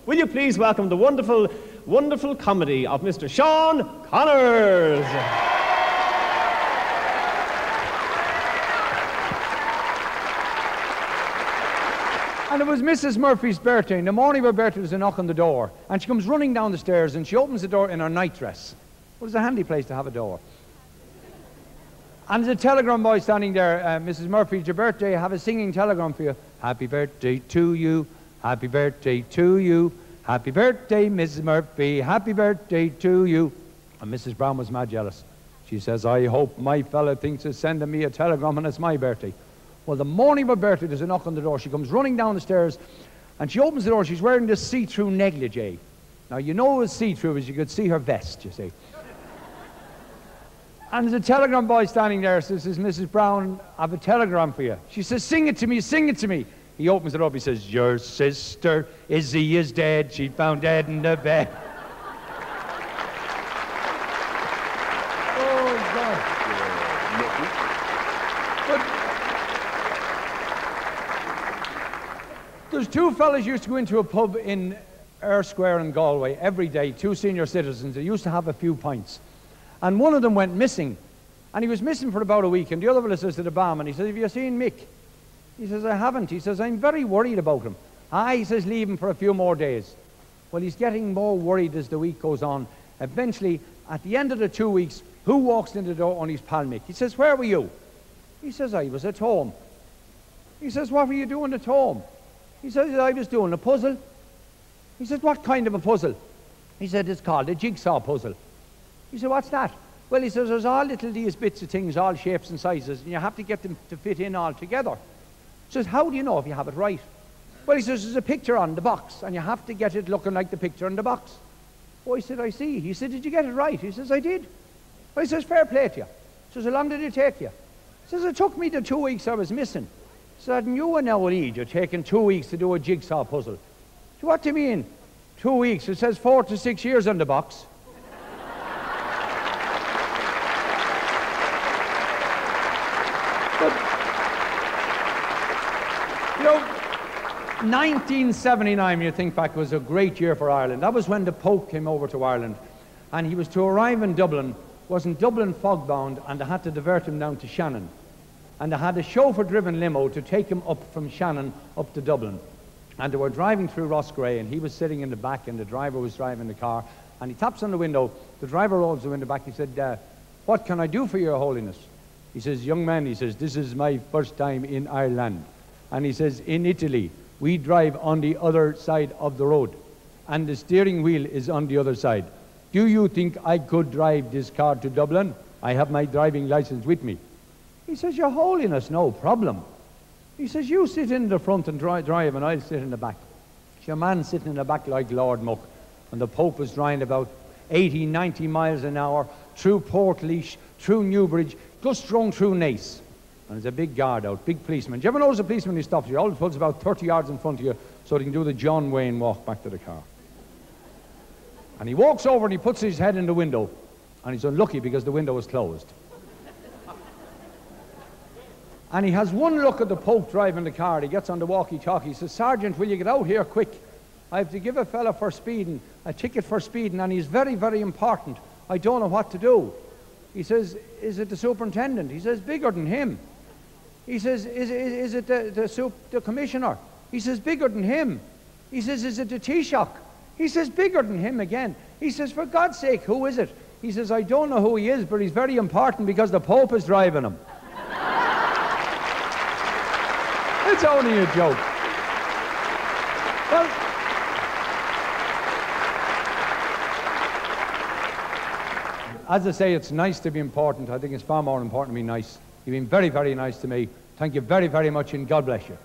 Will you please welcome the wonderful, wonderful comedy of Mr. Shaun Connors. And it was Mrs. Murphy's birthday, and the morning of her birthday was a knock on the door, and she comes running down the stairs, and she opens the door in her nightdress. Well, it's a handy place to have a door. And there's a telegram boy standing there. Mrs. Murphy, it's your birthday. I have a singing telegram for you. Happy birthday to you. Happy birthday to you. Happy birthday, Mrs. Murphy. Happy birthday to you. And Mrs. Brown was mad jealous. She says, I hope my fella thinks of sending me a telegram and it's my birthday. Well, the morning of her birthday, there's a knock on the door. She comes running down the stairs, and she opens the door. She's wearing this see-through negligee. Now, you know it was see-through, as you could see her vest, you see. And there's a telegram boy standing there. Says, Mrs. Brown, I have a telegram for you. She says, sing it to me, sing it to me. He opens it up. He says, your sister Izzy is dead. She found dead in the bed. Oh, God. There's two fellas used to go into a pub in Eyre Square in Galway every day, two senior citizens. They used to have a few pints. And one of them went missing. And he was missing for about a week. And the other fellow says to the barman, he says, have you seen Mick? He says, I haven't. He says, I'm very worried about him. He says, leave him for a few more days. Well, he's getting more worried as the week goes on. Eventually, at the end of the 2 weeks, who walks in the door? On his pal Mick. He says, where were you? He says, I was at home. He says, what were you doing at home? He says, I was doing a puzzle. He says, what kind of a puzzle? He said, it's called a jigsaw puzzle. He said, what's that? Well, he says, there's all little these bits of things, all shapes and sizes, and you have to get them to fit in all together. He says, how do you know if you have it right? Well, he says, there's a picture on the box, and you have to get it looking like the picture on the box. Oh, he said, I see. He said, did you get it right? He says, I did. Well, he says, fair play to you. He says, how long did it take you? He says, it took me the 2 weeks I was missing. He said, and you and now Eid, you're taking 2 weeks to do a jigsaw puzzle. So what do you mean, 2 weeks? It says 4 to 6 years on the box. But, you know, 1979, when you think back, was a great year for Ireland. That was when the Pope came over to Ireland, and he was to arrive in Dublin. Wasn't Dublin fog-bound, and they had to divert him down to Shannon. And they had a chauffeur-driven limo to take him up from Shannon up to Dublin. And they were driving through Rossgrey, and he was sitting in the back, and the driver was driving the car. And he taps on the window. The driver rolls the window back. He said, what can I do for your holiness? He says, young man, he says, this is my first time in Ireland. And he says, in Italy, we drive on the other side of the road, and the steering wheel is on the other side. Do you think I could drive this car to Dublin? I have my driving license with me. He says, your holiness, no problem. He says, you sit in the front and drive, and I'll sit in the back. Your man sitting in the back like Lord Muck. And the Pope was driving about 80, 90 miles an hour through Portlaoise, through Newbridge, just thrown through Naas. And there's a big guard out, big policeman. Do you ever notice a policeman who stops you? He always pulls about 30 yards in front of you so they can do the John Wayne walk back to the car. And he walks over and he puts his head in the window. And he's unlucky because the window was closed. And he has one look at the Pope driving the car. He gets on the walkie-talkie. He says, Sergeant, will you get out here quick? I have to give a fella for speeding, a ticket for speeding, and he's very, very important. I don't know what to do. He says, is it the superintendent? He says, bigger than him. He says, is it the commissioner? He says, bigger than him. He says, is it the Taoiseach? He says, bigger than him again. He says, for God's sake, who is it? He says, I don't know who he is, but he's very important because the Pope is driving him. It's only a joke. Well, as I say, it's nice to be important. I think it's far more important to be nice. You've been very, very nice to me. Thank you very, very much, and God bless you.